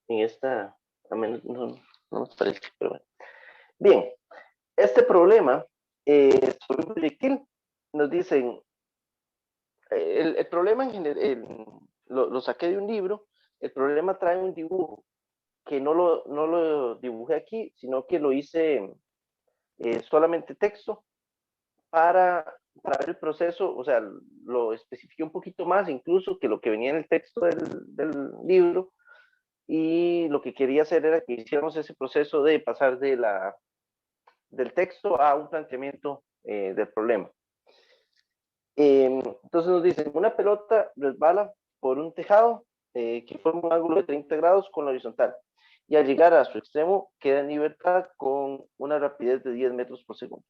en esta, a menos no nos parece, pero bueno. Bien, este problema sobre un proyectil, nos dicen, el problema en general, lo saqué de un libro, el problema trae un dibujo, que no lo dibujé aquí, sino que lo hice solamente texto para ver el proceso, o sea, lo especifiqué un poquito más incluso que lo que venía en el texto del libro, y lo que quería hacer era que hiciéramos ese proceso de pasar del texto a un planteamiento del problema. Entonces nos dicen, una pelota resbala por un tejado que forma un ángulo de 30 grados con la horizontal, y al llegar a su extremo queda en libertad con una rapidez de 10 metros por segundo.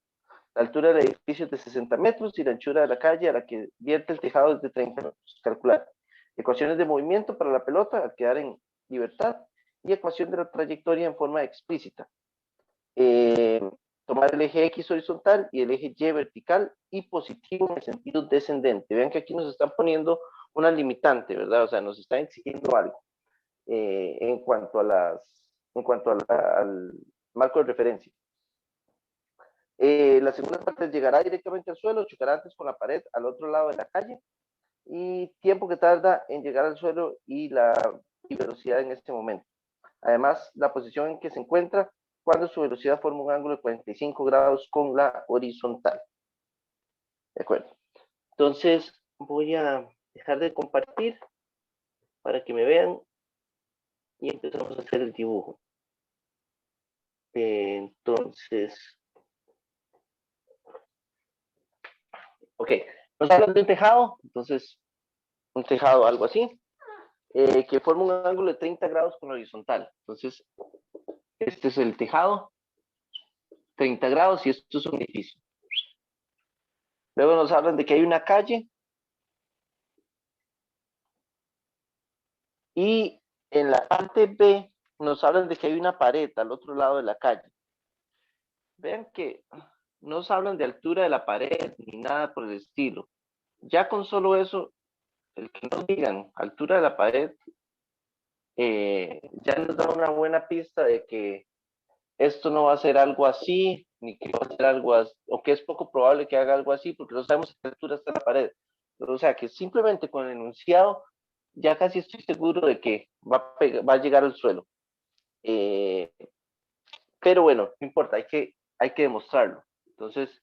La altura del edificio es de 60 metros y la anchura de la calle a la que vierte el tejado es de 30 metros. Calcular ecuaciones de movimiento para la pelota al quedar en libertad y ecuación de la trayectoria en forma explícita. Eh, Tomar el eje X horizontal y el eje Y vertical y positivo en el sentido descendente. Vean que aquí nos están poniendo una limitante, ¿verdad? O sea, nos están exigiendo algo en cuanto al marco de referencia. La segunda parte llegará directamente al suelo, chocará antes con la pared al otro lado de la calle, y tiempo que tarda en llegar al suelo y la velocidad en este momento. Además, la posición en que se encuentra cuando su velocidad forma un ángulo de 45 grados con la horizontal. De acuerdo. Entonces, voy a dejar de compartir para que me vean y empezamos a hacer el dibujo. Entonces, ok, nos hablan de un tejado, entonces, un tejado algo así, que forma un ángulo de 30 grados con la horizontal. Entonces, este es el tejado, 30 grados, y esto es un edificio. Luego nos hablan de que hay una calle, y en la parte B nos hablan de que hay una pared al otro lado de la calle. Vean que no nos hablan de altura de la pared ni nada por el estilo. Ya con solo eso, el que nos digan altura de la pared, ya nos da una buena pista de que esto no va a ser algo así, ni que va a ser algo así, o que es poco probable que haga algo así, porque no sabemos a qué altura está la pared. Pero, o sea, que simplemente con el enunciado, ya casi estoy seguro de que va a llegar al suelo. Eh, pero bueno, no importa, hay que demostrarlo. Entonces,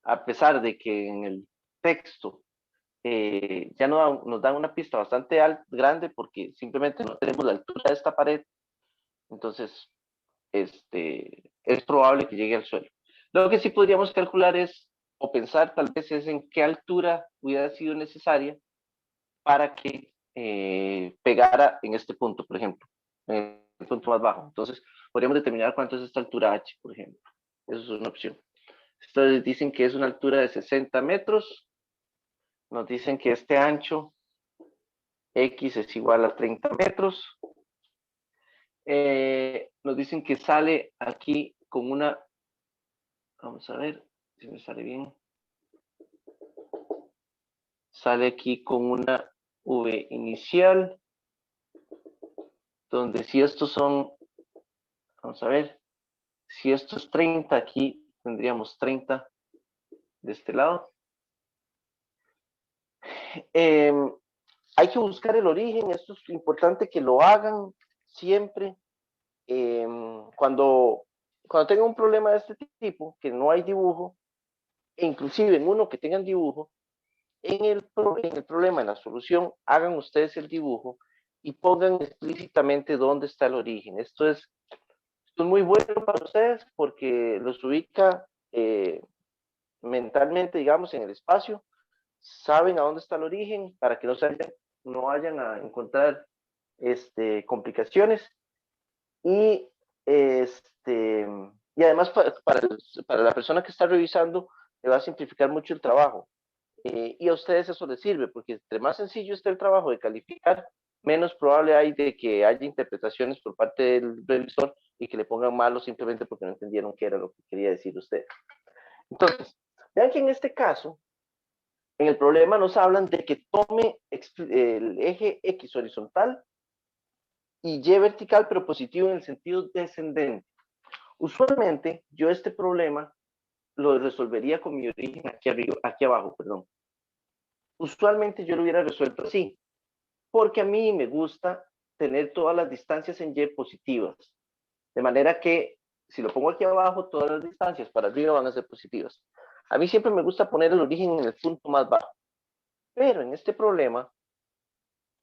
a pesar de que en el texto ya nos dan una pista bastante grande, porque simplemente no tenemos la altura de esta pared, entonces es probable que llegue al suelo. Lo que sí podríamos calcular es, o pensar tal vez es en qué altura hubiera sido necesaria para que pegara en este punto, por ejemplo, en el punto más bajo. Entonces, podríamos determinar cuánto es esta altura H, por ejemplo. Eso es una opción. Entonces dicen que es una altura de 60 metros. Nos dicen que este ancho X es igual a 30 metros. Nos dicen que sale aquí con una, vamos a ver si me sale bien, sale aquí con una V inicial, donde si estos son, vamos a ver, si esto es 30, aquí tendríamos 30 de este lado. Hay que buscar el origen, esto es importante que lo hagan siempre. Cuando tengan un problema de este tipo, que no hay dibujo, e inclusive en uno que tengan dibujo, en el problema, en la solución, hagan ustedes el dibujo y pongan explícitamente dónde está el origen. Esto es muy bueno para ustedes porque los ubica mentalmente, digamos, en el espacio, saben a dónde está el origen para que no vayan a encontrar complicaciones, y y además para la persona que está revisando le va a simplificar mucho el trabajo. Y a ustedes eso les sirve, porque entre más sencillo esté el trabajo de calificar, menos probable hay de que haya interpretaciones por parte del revisor y que le pongan malo simplemente porque no entendieron qué era lo que quería decir usted. Entonces, vean que en este caso, en el problema nos hablan de que tome el eje X horizontal y y vertical, pero positivo en el sentido descendente. Usualmente, yo este problema lo resolvería con mi origen aquí arriba, aquí abajo, perdón. Usualmente yo lo hubiera resuelto así, porque a mí me gusta tener todas las distancias en Y positivas. De manera que si lo pongo aquí abajo, todas las distancias para arriba van a ser positivas. A mí siempre me gusta poner el origen en el punto más bajo. Pero en este problema,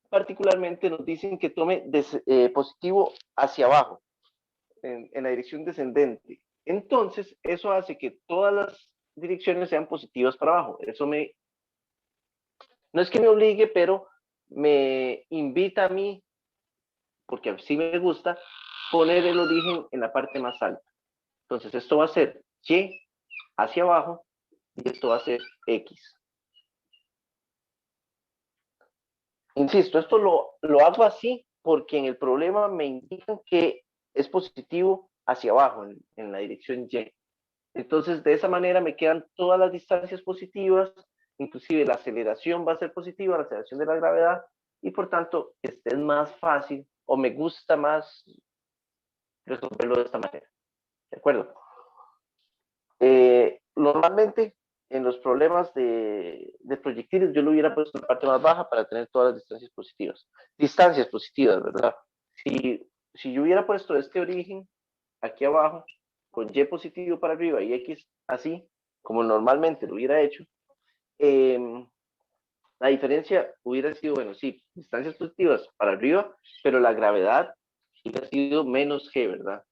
particularmente nos dicen que tome positivo hacia abajo, en la dirección descendente. Entonces, eso hace que todas las direcciones sean positivas para abajo. Eso no es que me obligue, pero me invita a mí, porque así me gusta, poner el origen en la parte más alta. Entonces, esto va a ser Y hacia abajo y esto va a ser X. Insisto, esto lo hago así porque en el problema me indican que es positivo hacia abajo, en la dirección Y. Entonces, de esa manera me quedan todas las distancias positivas, inclusive la aceleración va a ser positiva, la aceleración de la gravedad, y por tanto, este es más fácil o me gusta más resolverlo de esta manera. ¿De acuerdo? Normalmente, en los problemas de proyectiles, yo lo hubiera puesto en la parte más baja para tener todas las distancias positivas. Distancias positivas, ¿verdad? Si yo hubiera puesto este origen aquí abajo, con Y positivo para arriba y X así, como normalmente lo hubiera hecho, la diferencia hubiera sido, bueno, sí, distancias positivas para arriba, pero la gravedad hubiera sido menos G, ¿verdad?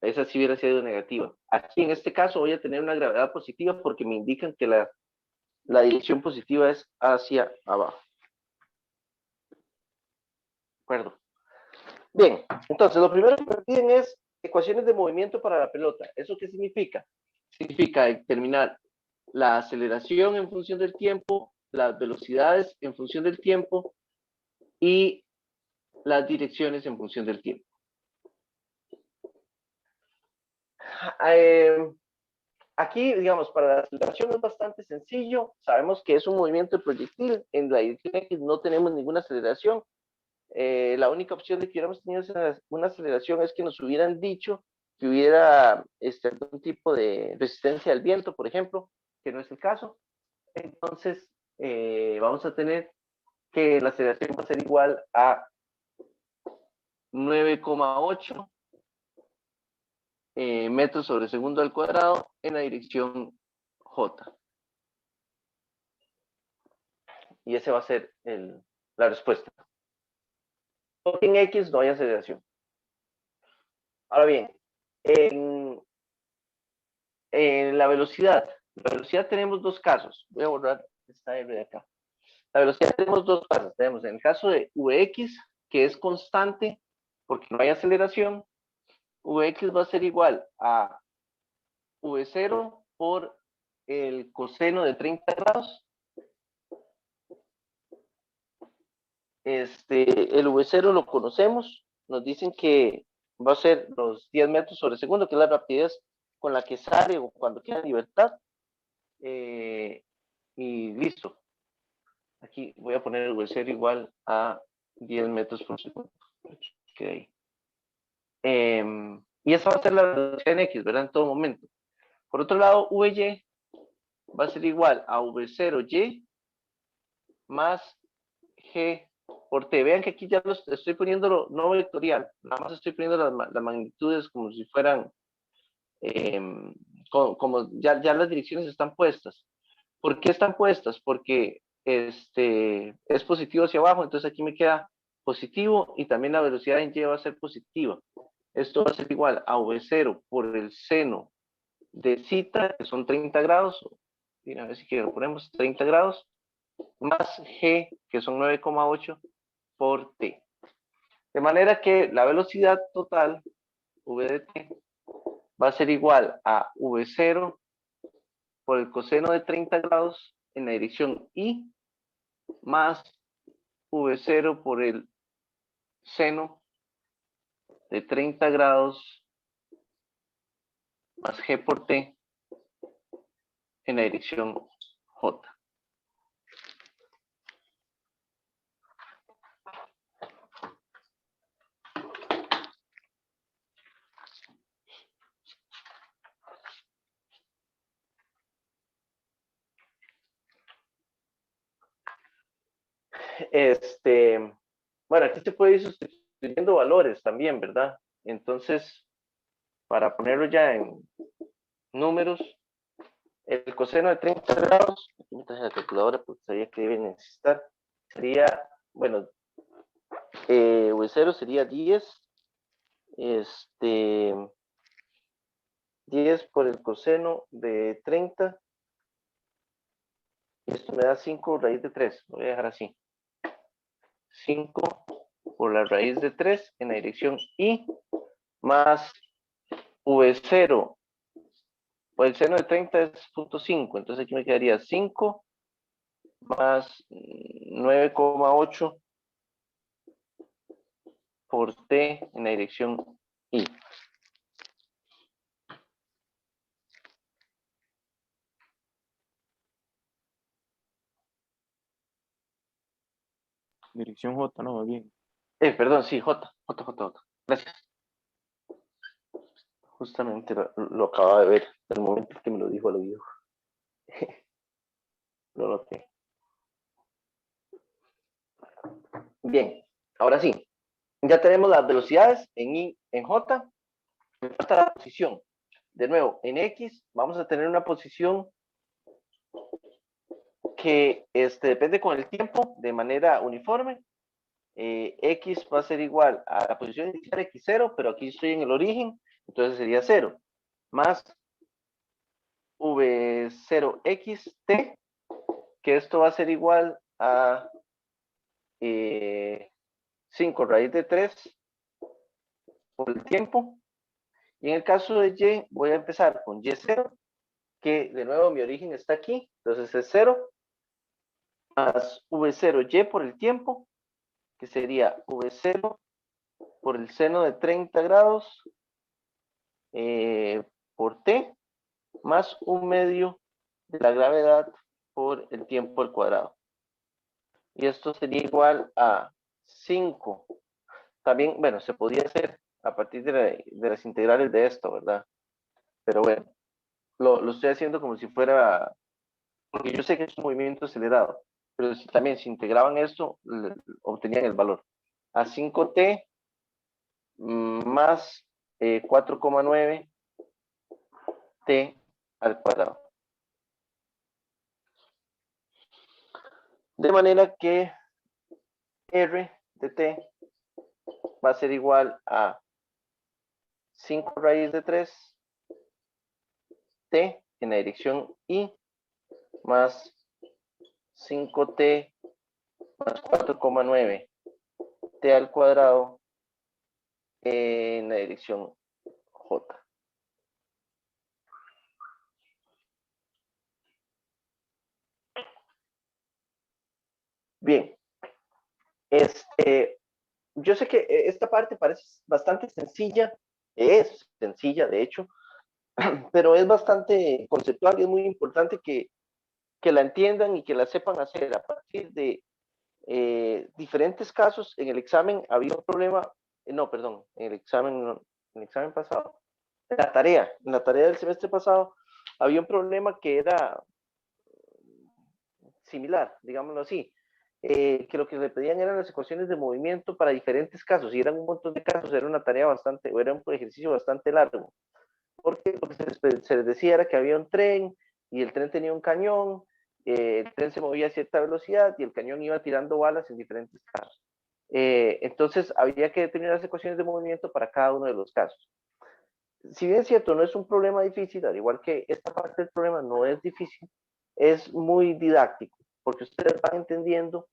Esa sí hubiera sido negativa. Aquí en este caso voy a tener una gravedad positiva porque me indican que la dirección positiva es hacia abajo. ¿De acuerdo? Bien, entonces lo primero que me piden es ecuaciones de movimiento para la pelota. ¿Eso qué significa? Significa determinar la aceleración en función del tiempo, las velocidades en función del tiempo y las direcciones en función del tiempo. Aquí, digamos, para la aceleración es bastante sencillo. Sabemos que es un movimiento de proyectil. En la dirección X no tenemos ninguna aceleración. La única opción de que hubiéramos tenido una aceleración es que nos hubieran dicho que hubiera algún tipo de resistencia al viento, por ejemplo, que no es el caso. Entonces, vamos a tener que la aceleración va a ser igual a 9,8 metros sobre segundo al cuadrado en la dirección J. Y ese va a ser la respuesta. Porque en X no hay aceleración. Ahora bien, en la velocidad tenemos dos casos. Voy a borrar esta R de acá. La velocidad tenemos dos casos. Tenemos en el caso de Vx, que es constante porque no hay aceleración. Vx va a ser igual a V0 por el coseno de 30 grados. El V0 lo conocemos. Nos dicen que va a ser los 10 metros sobre segundo, que es la rapidez con la que sale o cuando queda en libertad. Y listo. Aquí voy a poner el V0 igual a 10 metros por segundo. Okay. Y esa va a ser la velocidad en X, ¿verdad? En todo momento. Por otro lado, Vy va a ser igual a V0y más G por T. Vean que aquí ya estoy poniéndolo no vectorial, nada más estoy poniendo las magnitudes como si fueran, como ya las direcciones están puestas. ¿Por qué están puestas? Porque es positivo hacia abajo, entonces aquí me queda positivo y también la velocidad en Y va a ser positiva. Esto va a ser igual a V0 por el seno de zeta, que son 30 grados, a ver si lo ponemos 30 grados, más G, que son 9,8 por T. De manera que la velocidad total, V de T, va a ser igual a V0 por el coseno de 30 grados en la dirección Y, más V0 por el seno de 30 grados más G por T en la dirección J. Bueno, aquí se puede ir sustituyendo valores también, ¿verdad? Entonces, para ponerlo ya en números, el coseno de 30 grados, aquí me traje la calculadora porque sabía que debe necesitar, sería, bueno, V0 sería 10, 10 por el coseno de 30, y esto me da 5 raíz de 3, lo voy a dejar así. 5 por la raíz de 3 en la dirección Y, más V0 por el seno de 30 es 0.5, entonces aquí me quedaría 5 más 9,8 por T en la dirección Y. Dirección J, no, más bien. Perdón, sí, J. Gracias. Justamente lo acababa de ver, en el momento que me lo dijo al oído. Lo noté. Bien, ahora sí. Ya tenemos las velocidades en I, en J. Me falta la posición. De nuevo, en X vamos a tener una posición que depende con el tiempo de manera uniforme. X va a ser igual a la posición inicial X0, pero aquí estoy en el origen, entonces sería 0, más V0XT, que esto va a ser igual a 5 raíz de 3 por el tiempo. Y en el caso de Y, voy a empezar con Y0, que de nuevo mi origen está aquí, entonces es 0, más V0Y por el tiempo, que sería V0 por el seno de 30 grados por T, más 1/2 de la gravedad por el tiempo al cuadrado. Y esto sería igual a 5. También, bueno, se podría hacer a partir de las integrales de esto, ¿verdad? Pero bueno, lo estoy haciendo como si fuera, porque yo sé que es un movimiento acelerado, pero si también si integraban esto, obtenían el valor. A 5T más 4,9 T al cuadrado. De manera que R de T va a ser igual a 5 raíz de 3 T en la dirección Y más 5T más 4,9 T al cuadrado en la dirección J. Bien, yo sé que esta parte parece bastante sencilla, es sencilla de hecho, pero es bastante conceptual y es muy importante que la entiendan y que la sepan hacer a partir de diferentes casos. En el examen había un problema, no, perdón, en el examen pasado, en la tarea del semestre pasado, había un problema que era similar, digámoslo así, que lo que le pedían eran las ecuaciones de movimiento para diferentes casos, y eran un montón de casos, era una tarea bastante, o era un ejercicio bastante largo, porque lo que se les decía era que había un tren, y el tren tenía un cañón, el tren se movía a cierta velocidad, y el cañón iba tirando balas en diferentes casos. Entonces, había que determinar las ecuaciones de movimiento para cada uno de los casos. Si bien es cierto, no es un problema difícil, al igual que esta parte del problema no es difícil, es muy didáctico, porque ustedes van entendiendo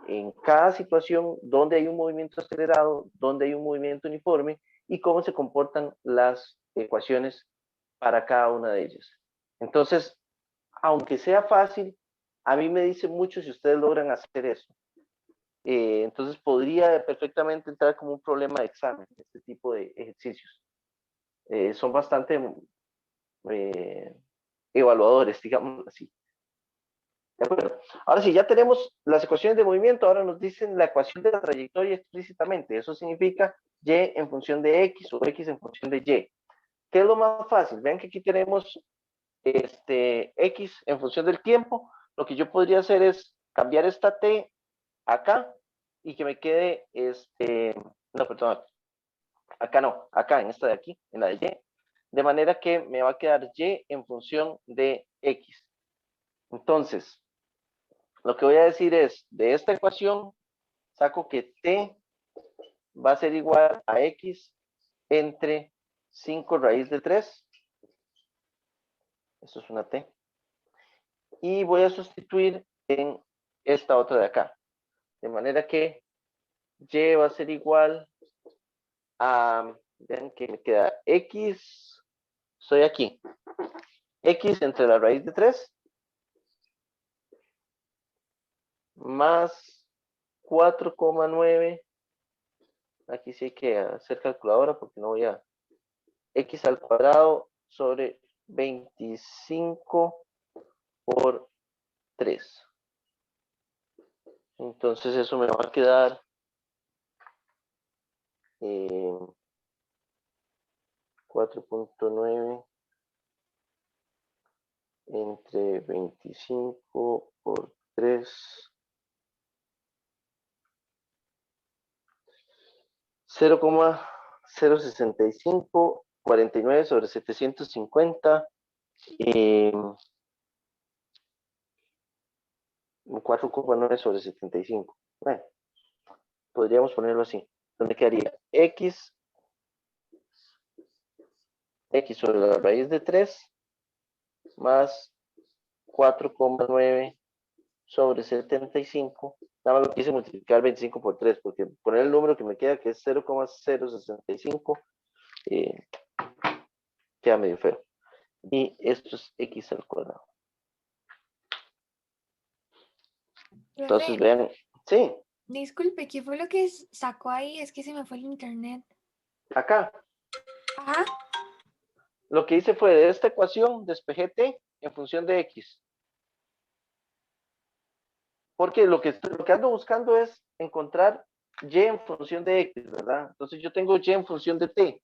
en cada situación dónde hay un movimiento acelerado, dónde hay un movimiento uniforme y cómo se comportan las ecuaciones para cada una de ellas. Entonces, aunque sea fácil, a mí me dice mucho si ustedes logran hacer eso. Entonces, podría perfectamente entrar como un problema de examen, este tipo de ejercicios. Son bastante evaluadores, digamos así. ¿De acuerdo? Ahora sí, ya tenemos las ecuaciones de movimiento, ahora nos dicen la ecuación de la trayectoria explícitamente. Eso significa Y en función de X o X en función de Y. ¿Qué es lo más fácil? Vean que aquí tenemos X en función del tiempo. Lo que yo podría hacer es cambiar esta T acá y que me quede, no, perdón, acá no, acá en esta de aquí, en la de Y, de manera que me va a quedar Y en función de X. Entonces, lo que voy a decir es, de esta ecuación, saco que T va a ser igual a X entre 5 raíz de 3. Esto es una T. Y voy a sustituir en esta otra de acá. De manera que Y va a ser igual a, vean que me queda X, estoy aquí, X entre la raíz de 3 más 4,9. Aquí sí hay que hacer calculadora porque no voy a, X al cuadrado sobre 25 por 3. Entonces eso me va a quedar 4,9 entre 25 por 3. 0,065, 49 sobre 750, 4,9 sobre 75. Bueno, podríamos ponerlo así. ¿Dónde quedaría? X sobre la raíz de 3 más 4,9 sobre 75. Nada más lo quise multiplicar 25 por 3, porque poner el número que me queda, que es 0,065, queda medio feo. Y esto es X al cuadrado. Entonces, vean, sí. Disculpe, ¿qué fue lo que sacó ahí? Es que se me fue el internet. Acá. Ajá. Lo que hice fue de esta ecuación, despejé T en función de X. Porque lo que ando buscando es encontrar Y en función de X, ¿verdad? Entonces yo tengo Y en función de T.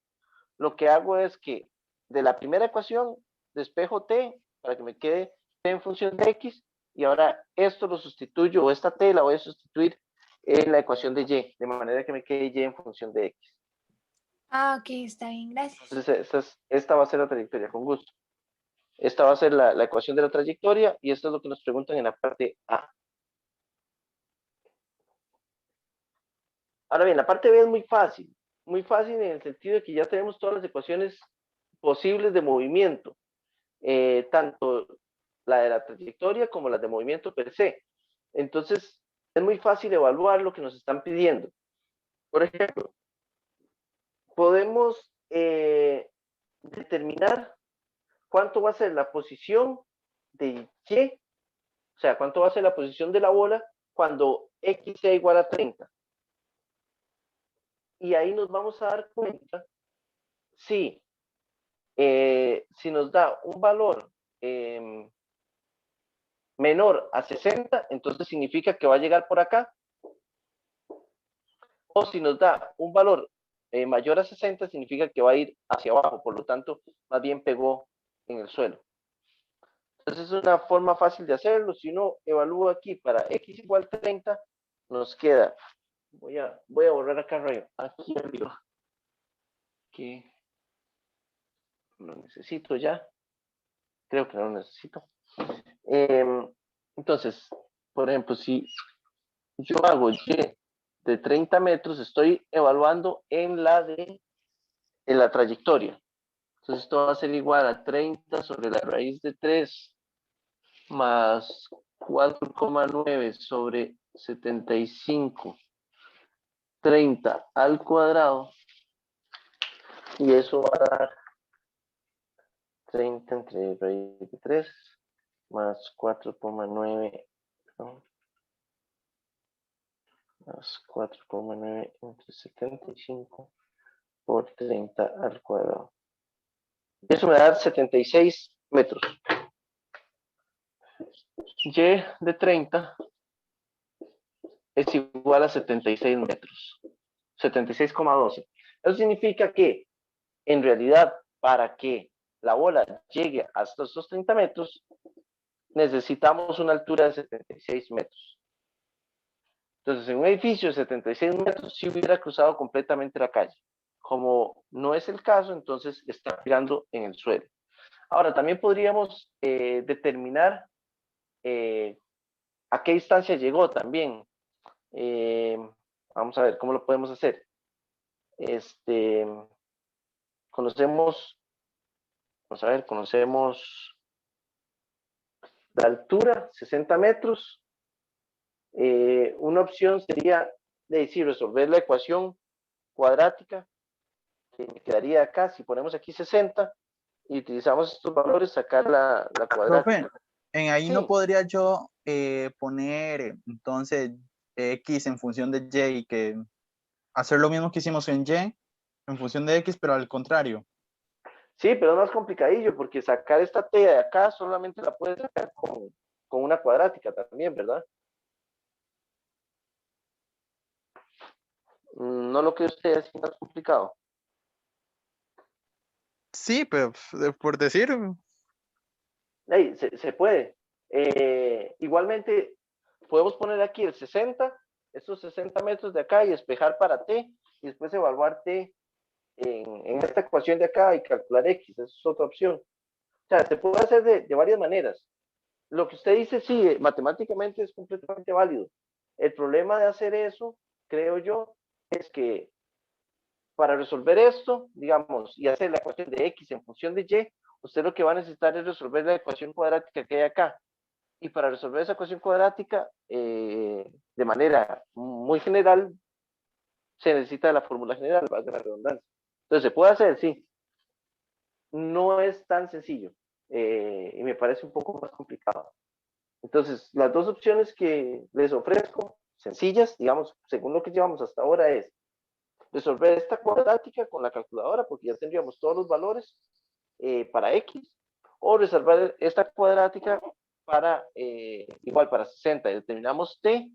Lo que hago es que de la primera ecuación despejo T para que me quede T en función de X y ahora esto lo sustituyo, o esta T la voy a sustituir en la ecuación de Y, de manera que me quede Y en función de X. Ah, ok, está bien, gracias. Entonces esta va a ser la trayectoria, con gusto. Esta va a ser la ecuación de la trayectoria y esto es lo que nos preguntan en la parte A. Ahora bien, la parte B es muy fácil en el sentido de que ya tenemos todas las ecuaciones posibles de movimiento, tanto la de la trayectoria como la de movimiento per se. Entonces, es muy fácil evaluar lo que nos están pidiendo. Por ejemplo, podemos determinar cuánto va a ser la posición de Y, o sea, cuánto va a ser la posición de la bola cuando X sea igual a 30. Y ahí nos vamos a dar cuenta si nos da un valor menor a 60, entonces significa que va a llegar por acá. O si nos da un valor mayor a 60, significa que va a ir hacia abajo, por lo tanto, más bien pegó en el suelo. Entonces es una forma fácil de hacerlo. Si uno evalúa aquí para X igual 30, nos queda, voy a borrar acá arriba, aquí arriba, que lo necesito ya, creo que no lo necesito. Entonces, por ejemplo, si yo hago Y de 30 metros, estoy evaluando en la trayectoria. Entonces esto va a ser igual a 30 sobre la raíz de 3 más 4,9 sobre 75, 30 al cuadrado, y eso va a dar 30 entre raíz de 3 más 4,9, ¿no? Más 4,9 entre 75 por 30 al cuadrado. Eso me da 76 metros. Y de 30 es igual a 76 metros. 76,12. Eso significa que, en realidad, para que la bola llegue hasta estos 30 metros, necesitamos una altura de 76 metros. Entonces, en un edificio de 76 metros, sí hubiera cruzado completamente la calle. Como no es el caso, entonces está pegando en el suelo. Ahora, también podríamos determinar a qué distancia llegó también. Vamos a ver cómo lo podemos hacer. Conocemos, vamos a ver, conocemos la altura, 60 metros. Una opción sería decir, resolver la ecuación cuadrática, que me quedaría acá, si ponemos aquí 60 y utilizamos estos valores, sacar la cuadrática. Profe, en ahí Sí. no podría yo poner entonces X en función de Y y que hacer lo mismo que hicimos en Y en función de X, pero al contrario. Sí, pero es más complicadillo, porque sacar esta T de acá solamente la puedes sacar con una cuadrática también, ¿verdad? ¿No lo que usted es más complicado? Sí, pero por decir. Hey, se puede. Igualmente, podemos poner aquí el 60, estos 60 metros de acá y despejar para T, y después evaluar T en esta ecuación de acá y calcular X, esa es otra opción. O sea, se puede hacer de varias maneras. Lo que usted dice, sí, matemáticamente es completamente válido. El problema de hacer eso, creo yo, es que para resolver esto, digamos, y hacer la ecuación de X en función de Y, usted lo que va a necesitar es resolver la ecuación cuadrática que hay acá. Y para resolver esa ecuación cuadrática, de manera muy general, se necesita la fórmula general, valga la redundancia. Entonces, se puede hacer, sí. No es tan sencillo y me parece un poco más complicado. Entonces, las dos opciones que les ofrezco, sencillas, digamos, según lo que llevamos hasta ahora, es resolver esta cuadrática con la calculadora, porque ya tendríamos todos los valores para X, o resolver esta cuadrática para, igual para 60, determinamos T,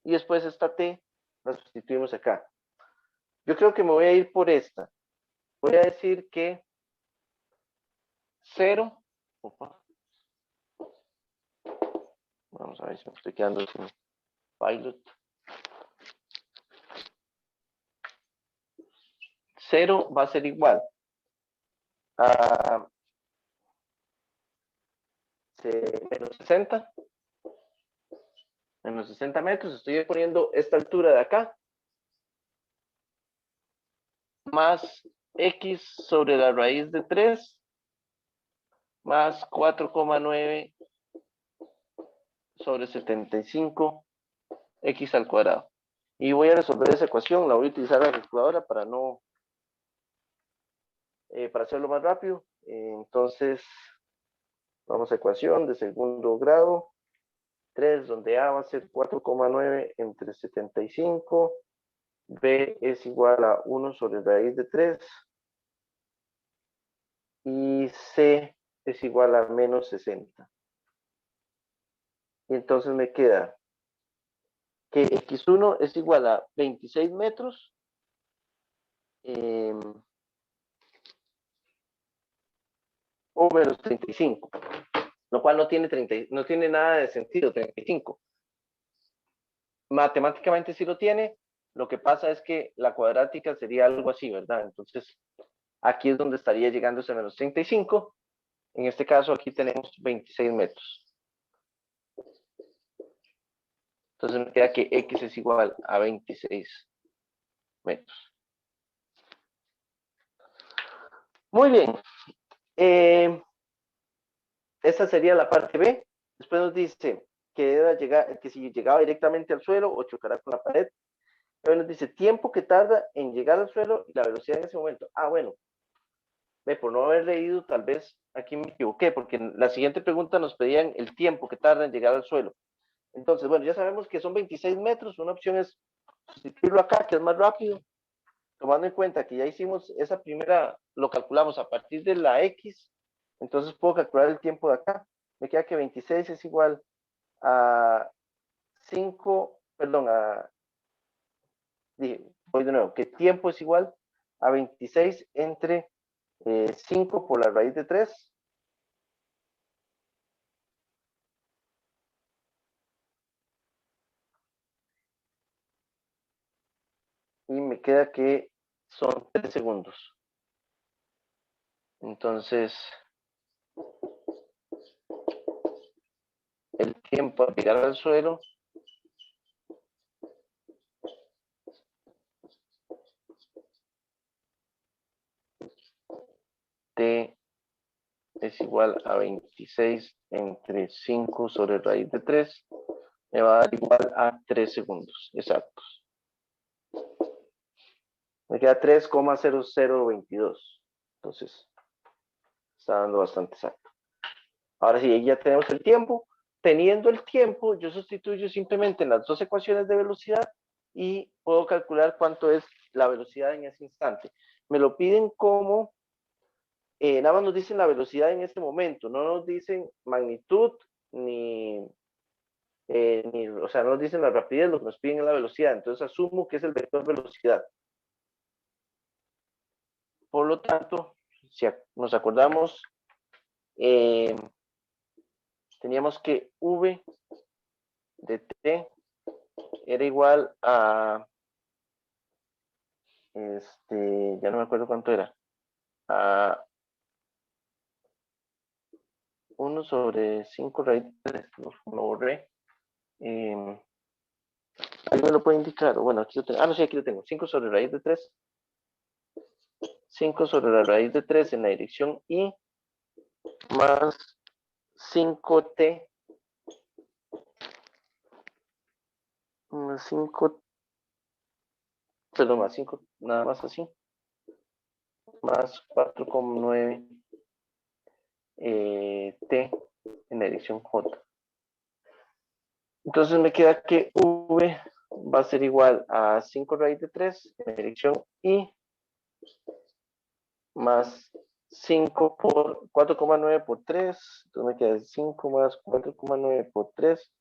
y después esta T la sustituimos acá. Yo creo que me voy a ir por esta. Voy a decir que 0, vamos a ver si me estoy quedando sin pilot. 0 va a ser igual a menos 60, menos 60 metros, estoy poniendo esta altura de acá, más X sobre la raíz de 3, más 4,9 sobre 75, X al cuadrado. Y voy a resolver esa ecuación, la voy a utilizar la calculadora para no, para hacerlo más rápido. Entonces, vamos a ecuación de segundo grado, 3, donde A va a ser 4,9 entre 75, B es igual a 1 sobre raíz de 3 y C es igual a menos 60. Y entonces me queda que X1 es igual a 26 metros o menos 35, lo cual no tiene nada de sentido, 35. Matemáticamente sí lo tiene, lo que pasa es que la cuadrática sería algo así, ¿verdad? Entonces, aquí es donde estaría llegando ese menos 35. En este caso, aquí tenemos 26 metros. Entonces me queda que X es igual a 26 metros. Muy bien. Esta sería la parte B. Después nos dice que debe llegar, que si llegaba directamente al suelo o chocará con la pared. Luego nos dice tiempo que tarda en llegar al suelo y la velocidad en ese momento. Bueno, por no haber leído, tal vez aquí me equivoqué, porque en la siguiente pregunta nos pedían el tiempo que tarda en llegar al suelo. Entonces, bueno, ya sabemos que son 26 metros. Una opción es sustituirlo acá, que es más rápido, tomando en cuenta que ya hicimos esa primera, lo calculamos a partir de la X, entonces puedo calcular el tiempo de acá. Me queda que 26 es igual a 5, perdón, voy de nuevo, que tiempo es igual a 26 entre 5 por la raíz de 3. y me queda que son 3 segundos. Entonces, el tiempo al llegar al suelo T es igual a 26 entre 5 sobre raíz de 3. Me va a dar igual a 3 segundos exactos. Me queda 3,0022. Entonces, está dando bastante exacto. Ahora sí, ya tenemos el tiempo. Teniendo el tiempo, yo sustituyo simplemente en las dos ecuaciones de velocidad y puedo calcular cuánto es la velocidad en ese instante. Me lo piden como, nada más nos dicen la velocidad en este momento, no nos dicen magnitud o sea, no nos dicen la rapidez, lo que nos piden es la velocidad. Entonces asumo que es el vector velocidad. Por lo tanto, si nos acordamos, teníamos que V de T era igual a, ya no me acuerdo cuánto era, a 1 sobre 5 raíz de 3, lo borré. ¿Alguien me lo puede indicar? Bueno, aquí lo tengo. No, sí, aquí lo tengo. 5 sobre raíz de 3. 5 sobre la raíz de 3 en la dirección I más 5T más 5, perdón, más 5, nada más así, más 4,9 T en la dirección J. Entonces me queda que V va a ser igual a 5 raíz de 3 en la dirección I más 5 por 4,9 por 3. Entonces me queda 5 más 4,9 por 3.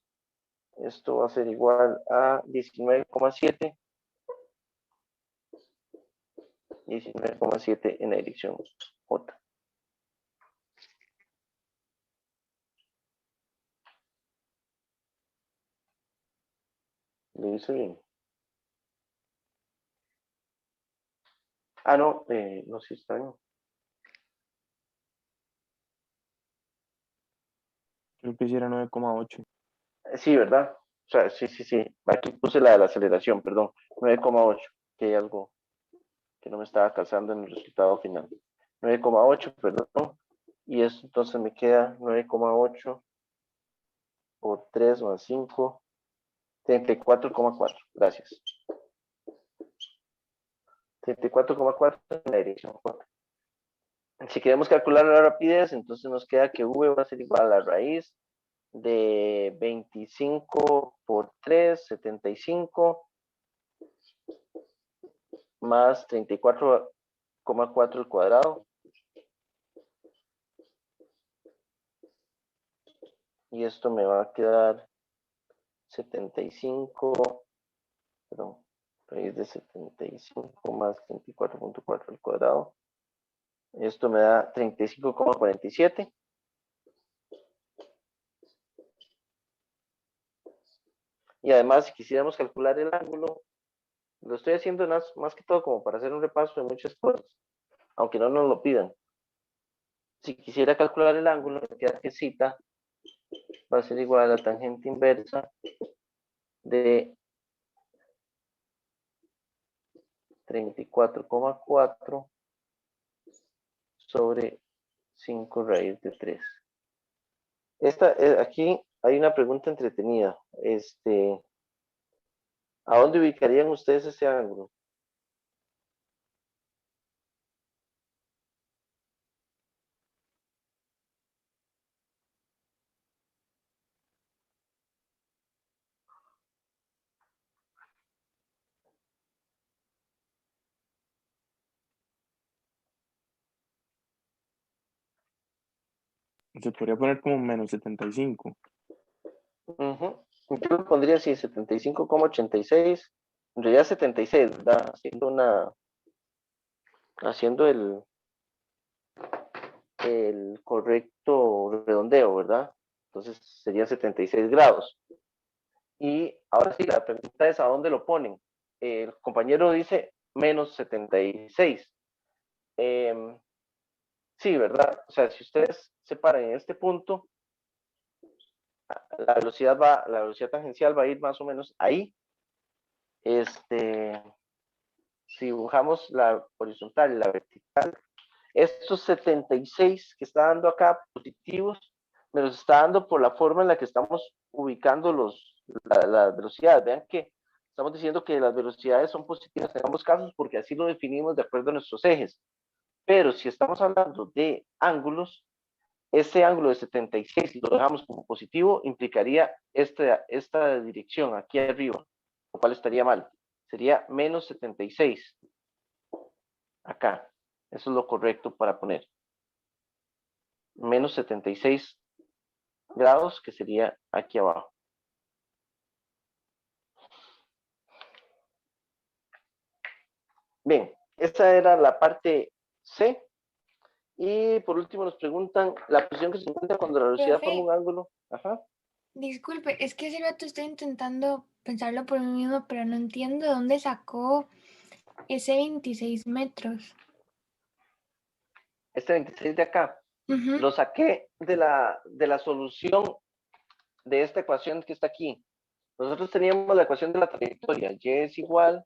Esto va a ser igual a 19,7. 19,7 en la dirección J. ¿Lo hice bien? No, no, sí está bien. Creo que sí era 9,8. Sí, ¿verdad? O sea, sí. Aquí puse la de la aceleración, perdón. 9,8, que hay algo que no me estaba calzando en el resultado final. 9,8, perdón. Y esto entonces me queda 9,8 por 3 más 5, 34,4. Gracias. 34,4 en la dirección J. Si queremos calcular la rapidez, entonces nos queda que V va a ser igual a la raíz de 25 por 3, 75, más 34,4 al cuadrado. Y esto me va a quedar 75, perdón, raíz de 75 más 34,4 al cuadrado. Esto me da 35,47. Y además, si quisiéramos calcular el ángulo, lo estoy haciendo más que todo como para hacer un repaso de muchas cosas, aunque no nos lo pidan. Si quisiera calcular el ángulo, me queda que zeta va a ser igual a la tangente inversa de 34,4 sobre 5 raíz de 3. Aquí hay una pregunta entretenida. ¿A dónde ubicarían ustedes ese ángulo? Se podría poner como menos 75. Yo lo pondría así, 75,86. En realidad 76, ¿verdad? Haciendo el correcto redondeo, ¿verdad? Entonces sería 76 grados. Y ahora sí, la pregunta es ¿a dónde lo ponen? el compañero dice menos 76. Sí, ¿verdad? O sea, si ustedes se paran en este punto, la velocidad tangencial va a ir más o menos ahí. Si dibujamos la horizontal y la vertical, estos 76 que está dando acá positivos, me los está dando por la forma en la que estamos ubicando las velocidades. Vean que estamos diciendo que las velocidades son positivas en ambos casos porque así lo definimos de acuerdo a nuestros ejes. Pero si estamos hablando de ángulos, ese ángulo de 76, si lo dejamos como positivo, implicaría esta dirección aquí arriba, lo cual estaría mal. Sería menos 76. Acá. Eso es lo correcto para poner. Menos 76 grados, que sería aquí abajo. Bien, esa era la parte C. Y por último nos preguntan la posición que se encuentra cuando la velocidad Profe. forma un ángulo. Ajá. Disculpe, es que hace rato estoy intentando pensarlo por mí mismo, pero no entiendo de dónde sacó ese 26 metros. Este 26 de acá. Ujú. Lo saqué de la solución de esta ecuación que está aquí. Nosotros teníamos la ecuación de la trayectoria. Y es igual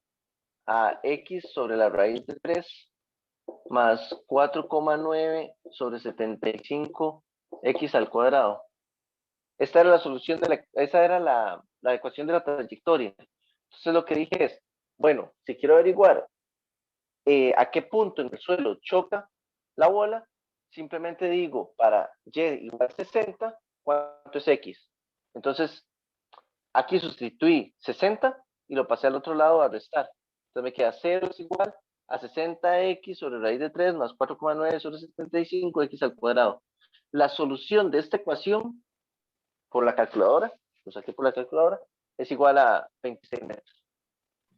a x sobre la raíz de 3 más 4,9 sobre 75 x al cuadrado. Esta era la solución esa era la ecuación de la trayectoria. Entonces lo que dije es, bueno, si quiero averiguar a qué punto en el suelo choca la bola, simplemente digo para y igual 60, ¿cuánto es x? Entonces, aquí sustituí 60 y lo pasé al otro lado a restar. Entonces me queda 0 es igual a 60x sobre raíz de 3 más 4,9 sobre 75x al cuadrado. La solución de esta ecuación por la calculadora, lo saqué por la calculadora, es igual a 26 metros.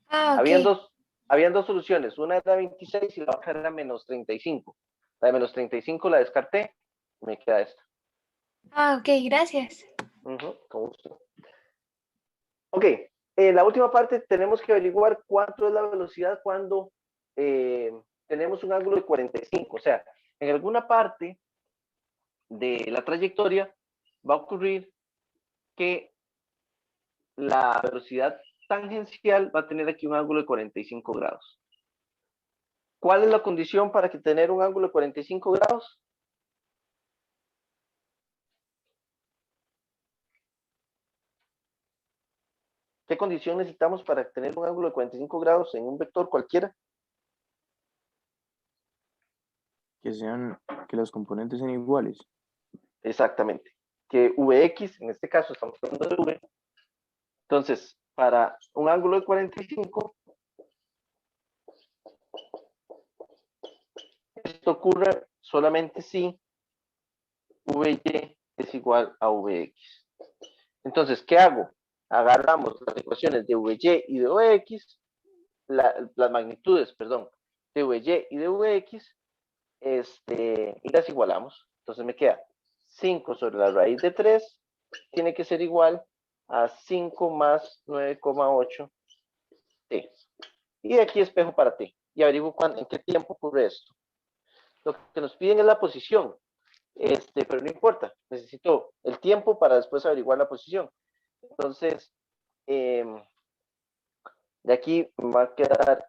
Ah, Habían ok. dos soluciones, una era 26 y la otra era menos 35. La de menos 35 la descarté, me queda esta. Ah, ok, gracias. Con gusto. Ok, en la última parte tenemos que averiguar cuánto es la velocidad cuando tenemos un ángulo de 45. O sea, en alguna parte de la trayectoria va a ocurrir que la velocidad tangencial va a tener aquí un ángulo de 45 grados. ¿Cuál es la condición para que tener un ángulo de 45 grados? ¿Qué condición necesitamos para tener un ángulo de 45 grados en un vector cualquiera? Que los componentes sean iguales. Exactamente. Que Vx, en este caso estamos hablando de V. Entonces, para un ángulo de 45, esto ocurre solamente si Vy es igual a Vx. Entonces, ¿qué hago? Agarramos las ecuaciones de Vy y de Vx, las magnitudes, perdón, de Vy y de Vx, y las igualamos. Entonces me queda 5 sobre la raíz de 3 tiene que ser igual a 5 más 9,8 t. Y aquí espejo para t. Y averiguo en qué tiempo ocurre esto. Lo que nos piden es la posición. Pero no importa. Necesito el tiempo para después averiguar la posición. Entonces, de aquí va a quedar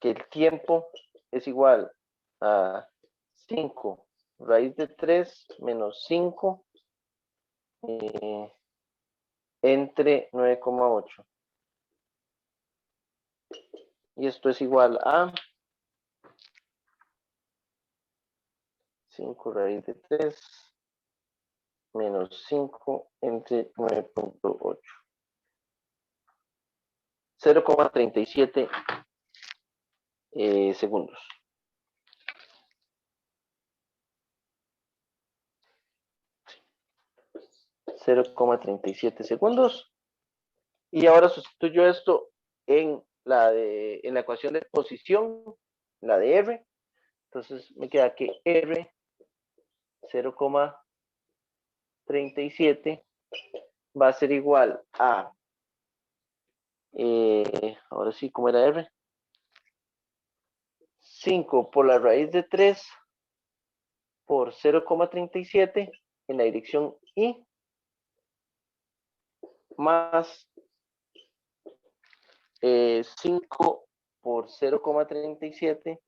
que el tiempo es igual a 5 raíz de 3 menos 5 entre 9,8. Y esto es igual a 5 raíz de 3 menos 5 entre 9,8. 0,37 segundos. segundos. Y ahora sustituyo esto en la ecuación de posición, la de R. Entonces me queda que R 0,37 va a ser igual a, ahora sí, ¿cómo era R? 5 por la raíz de 3 por 0,37 en la dirección Y más 5 por 0,37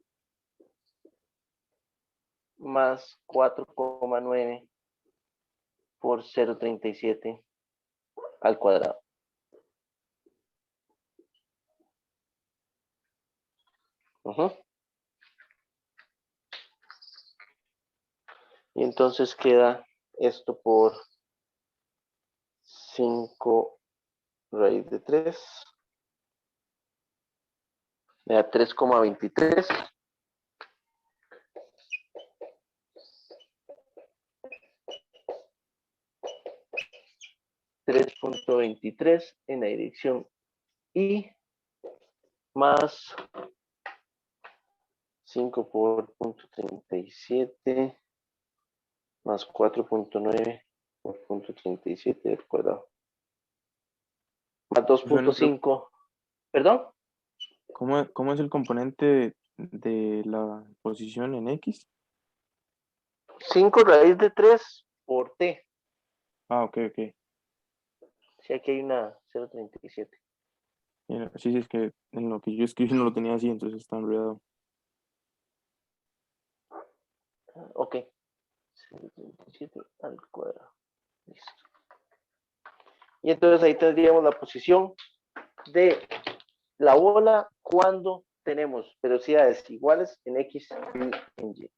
más 4,9 por 0,37 al cuadrado. Y entonces queda esto por 5 raíz de 3. Me da 3,23. .23 en la dirección Y más 5 por punto 37 más 4,9 por punto 37 al cuadrado. Más 2,5. ¿Perdón? ¿Cómo es el componente de la posición en X? 5 raíz de 3 por T. Ah, ok. Sí, aquí hay una 0,37. Sí, es que en lo que yo escribí no lo tenía así, entonces está enredado. Ok. 0,37 al cuadrado. Listo. Y entonces ahí tendríamos la posición de la bola cuando tenemos velocidades iguales en X y en Y.